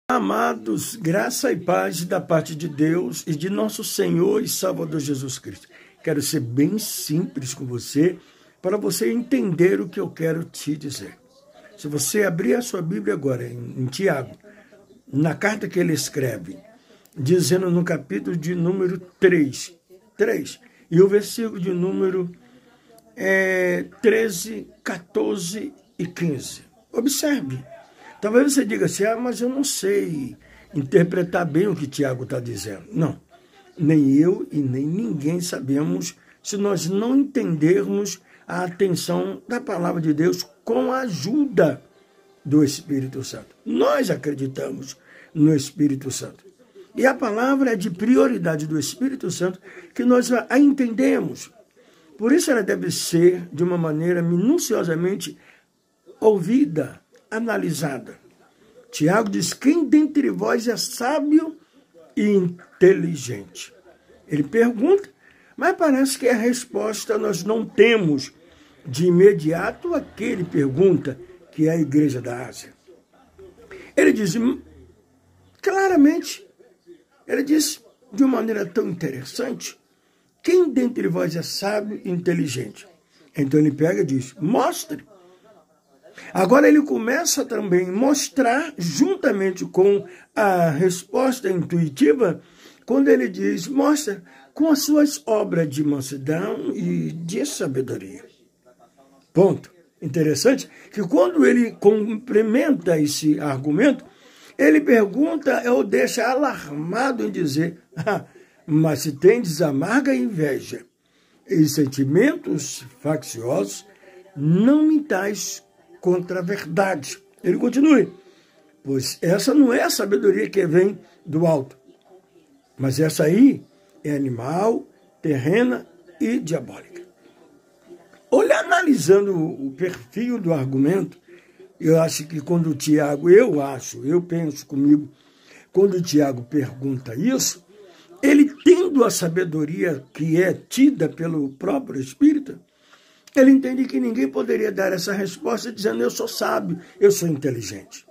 Amados, graça e paz da parte de Deus e de nosso Senhor e Salvador Jesus Cristo. Quero ser bem simples com você, para você entender o que eu quero te dizer. Se você abrir a sua Bíblia agora, em Tiago, na carta que ele escreve, dizendo no capítulo de número 3, e o versículo de número 13, 14 e 15. Observe. Talvez você diga assim, mas eu não sei interpretar bem o que Tiago está dizendo. Não, nem eu e nem ninguém sabemos se nós não entendermos a atenção da palavra de Deus com a ajuda do Espírito Santo. Nós acreditamos no Espírito Santo. E a palavra é de prioridade do Espírito Santo que nós a entendemos. Por isso ela deve ser de uma maneira minuciosamente ouvida, analisada. Tiago diz, quem dentre vós é sábio e inteligente? Ele pergunta, mas parece que a resposta nós não temos de imediato a que ele pergunta, que é a igreja da Ásia. Ele diz claramente, ele diz de uma maneira tão interessante, quem dentre vós é sábio e inteligente? Então ele pega e diz, mostre. Agora ele começa também a mostrar, juntamente com a resposta intuitiva, quando ele diz, mostra com as suas obras de mansidão e de sabedoria. Ponto. Interessante que quando ele complementa esse argumento, ele pergunta ou deixa alarmado em dizer, mas se tendes amarga inveja e sentimentos facciosos, não mintais contra a verdade. Ele continua, pois essa não é a sabedoria que vem do alto, mas essa aí é animal, terrena e diabólica. Olha, analisando o perfil do argumento, eu acho que quando o Tiago, eu penso comigo, quando o Tiago pergunta isso, ele tendo a sabedoria que é tida pelo próprio Espírito, ele entende que ninguém poderia dar essa resposta dizendo eu sou sábio, eu sou inteligente.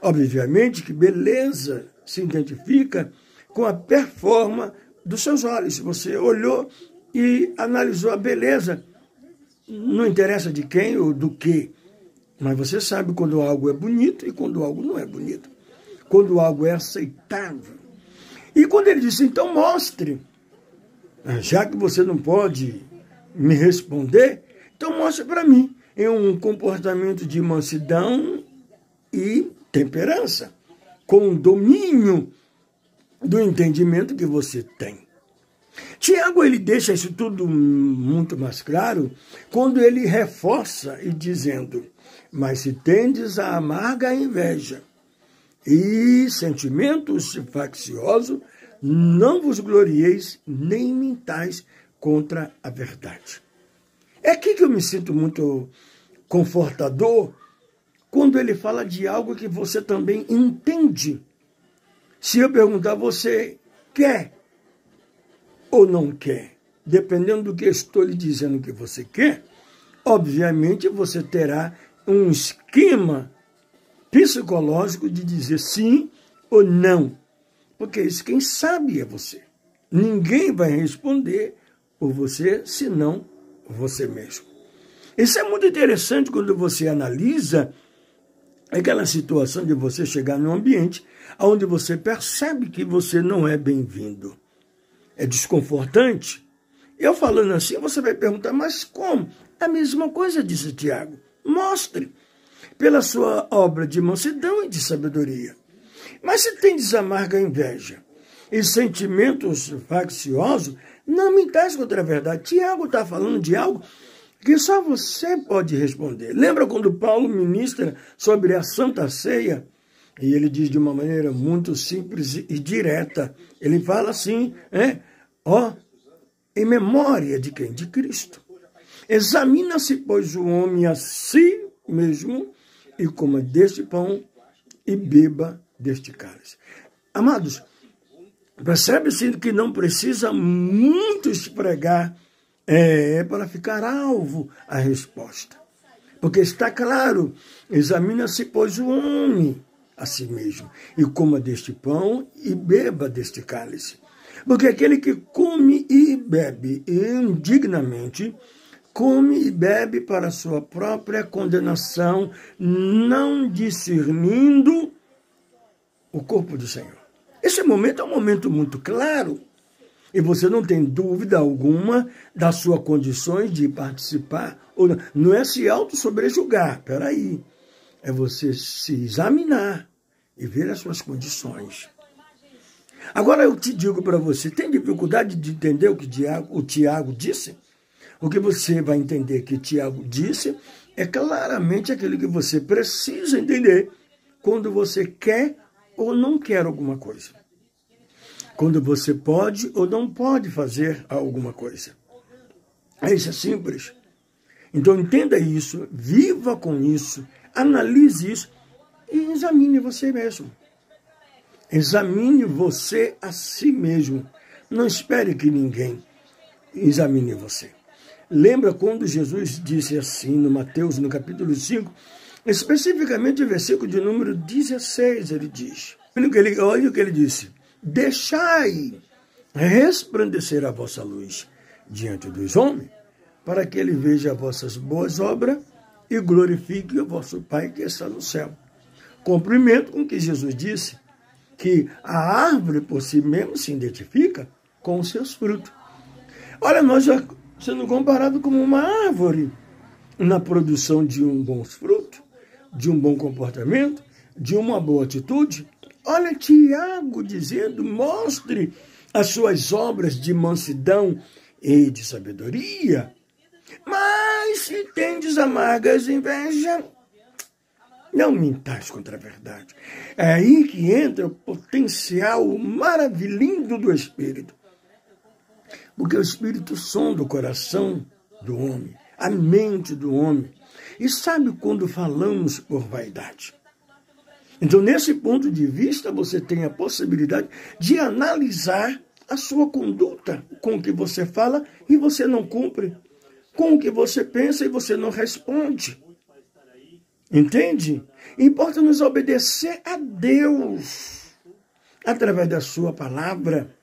Obviamente que beleza se identifica com a performance dos seus olhos. Se você olhou e analisou a beleza, não interessa de quem ou do que, mas você sabe quando algo é bonito e quando algo não é bonito. Quando algo é aceitável. E quando ele disse, então mostre, já que você não pode me responder, então mostre para mim em um comportamento de mansidão e temperança, com domínio do entendimento que você tem. Tiago, ele deixa isso tudo muito mais claro quando ele reforça e dizendo, mas se tendes a amarga inveja e sentimentos facciosos, não vos glorieis nem mintais contra a verdade. É aqui que eu me sinto muito confortador quando ele fala de algo que você também entende. Se eu perguntar, você quer ou não quer? Dependendo do que eu estou lhe dizendo que você quer, obviamente você terá um esquema psicológico de dizer sim ou não. Porque isso quem sabe é você. Ninguém vai responder por você, senão você mesmo. Isso é muito interessante quando você analisa aquela situação de você chegar num ambiente onde você percebe que você não é bem-vindo. É desconfortante. Eu falando assim, você vai perguntar, mas como? A mesma coisa, disse Tiago. Mostre, pela sua obra de mansidão e de sabedoria. Mas se tendes amarga inveja e sentimentos facciosos, não mintais contra a verdade. Tiago está falando de algo que só você pode responder. Lembra quando Paulo ministra sobre a Santa Ceia? E ele diz de uma maneira muito simples e direta. Ele fala assim, em memória de quem? De Cristo. Examina-se, pois, o homem a si mesmo e coma deste pão e beba deste cálice. Amados, percebe-se que não precisa muito esfregar para ficar alvo a resposta. Porque está claro, examina-se, pois, o homem a si mesmo, e coma deste pão e beba deste cálice. Porque aquele que come e bebe indignamente, come e bebe para sua própria condenação, não discernindo o corpo do Senhor. Esse momento é um momento muito claro, e você não tem dúvida alguma das suas condições de participar ou não. Não é se auto-sobrejugar, peraí. É você se examinar e ver as suas condições. Agora eu te digo para você, tem dificuldade de entender o que o Tiago disse? O que você vai entender que Tiago disse é claramente aquilo que você precisa entender quando você quer ou não quer alguma coisa. Quando você pode ou não pode fazer alguma coisa. Isso é simples. Então entenda isso, viva com isso, analise isso e examine você mesmo. Examine você a si mesmo. Não espere que ninguém examine você. Lembra quando Jesus disse assim no Mateus, no capítulo 5, especificamente o versículo de número 16, ele diz. Olha o que ele disse. Deixai resplandecer a vossa luz diante dos homens, para que ele veja as vossas boas obras e glorifique o vosso Pai que está no céu. Cumprimento com o que Jesus disse, que a árvore por si mesmo se identifica com os seus frutos. Olha, nós já sendo comparado como uma árvore na produção de um bom fruto, de um bom comportamento, de uma boa atitude. Olha Tiago dizendo, mostre as suas obras de mansidão e de sabedoria. Mas se tendes amargas inveja, não mintais contra a verdade. É aí que entra o potencial maravilhoso do Espírito. Porque o Espírito sonda o coração do homem, a mente do homem. E sabe quando falamos por vaidade? Então, nesse ponto de vista, você tem a possibilidade de analisar a sua conduta com o que você fala e você não cumpre, com o que você pensa e você não responde. Entende? Importa nos obedecer a Deus através da sua palavra.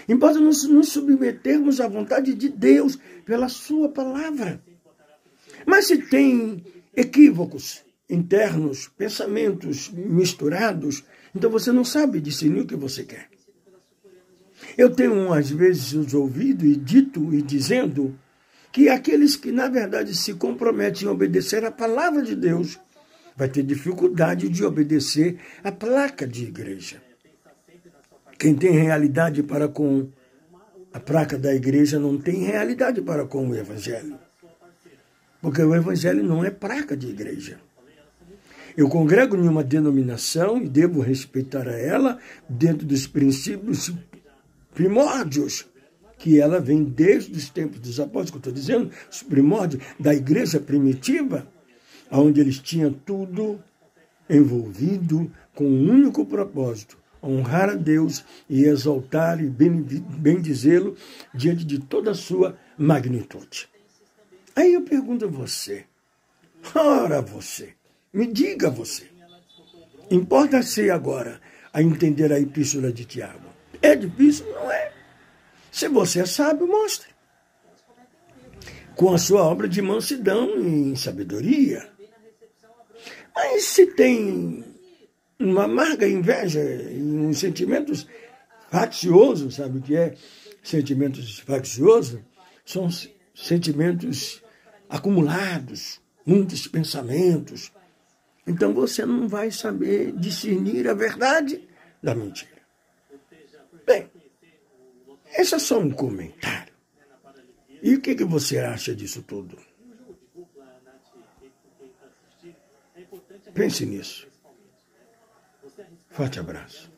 Importa nos submetermos à vontade de Deus pela sua palavra. Mas se tem equívocos internos, pensamentos misturados, então você não sabe discernir o que você quer. Eu tenho, às vezes, ouvido e dito e dizendo que aqueles que, na verdade, se comprometem a obedecer a palavra de Deus, vai ter dificuldade de obedecer a placa de igreja. Quem tem realidade para com a placa da igreja não tem realidade para com o evangelho. Porque o evangelho não é placa de igreja. Eu congrego em uma denominação e devo respeitar a ela dentro dos princípios primórdios, que ela vem desde os tempos dos apóstolos, que eu estou dizendo, os primórdios da igreja primitiva, onde eles tinham tudo envolvido com um único propósito, honrar a Deus e exaltar e bendizê-lo diante de toda a sua magnitude. Aí eu pergunto a você, ora você, me diga você, importa-se agora a entender a epístola de Tiago. É difícil? Não é. Se você é sábio, mostre. Com a sua obra de mansidão e sabedoria. Mas se tem uma amarga inveja e uns sentimentos facciosos, sabe o que é? Sentimentos facciosos são sentimentos acumulados, muitos pensamentos. Então você não vai saber discernir a verdade da mentira. Bem, esse é só um comentário. E o que você acha disso tudo? Pense nisso. Forte abraço.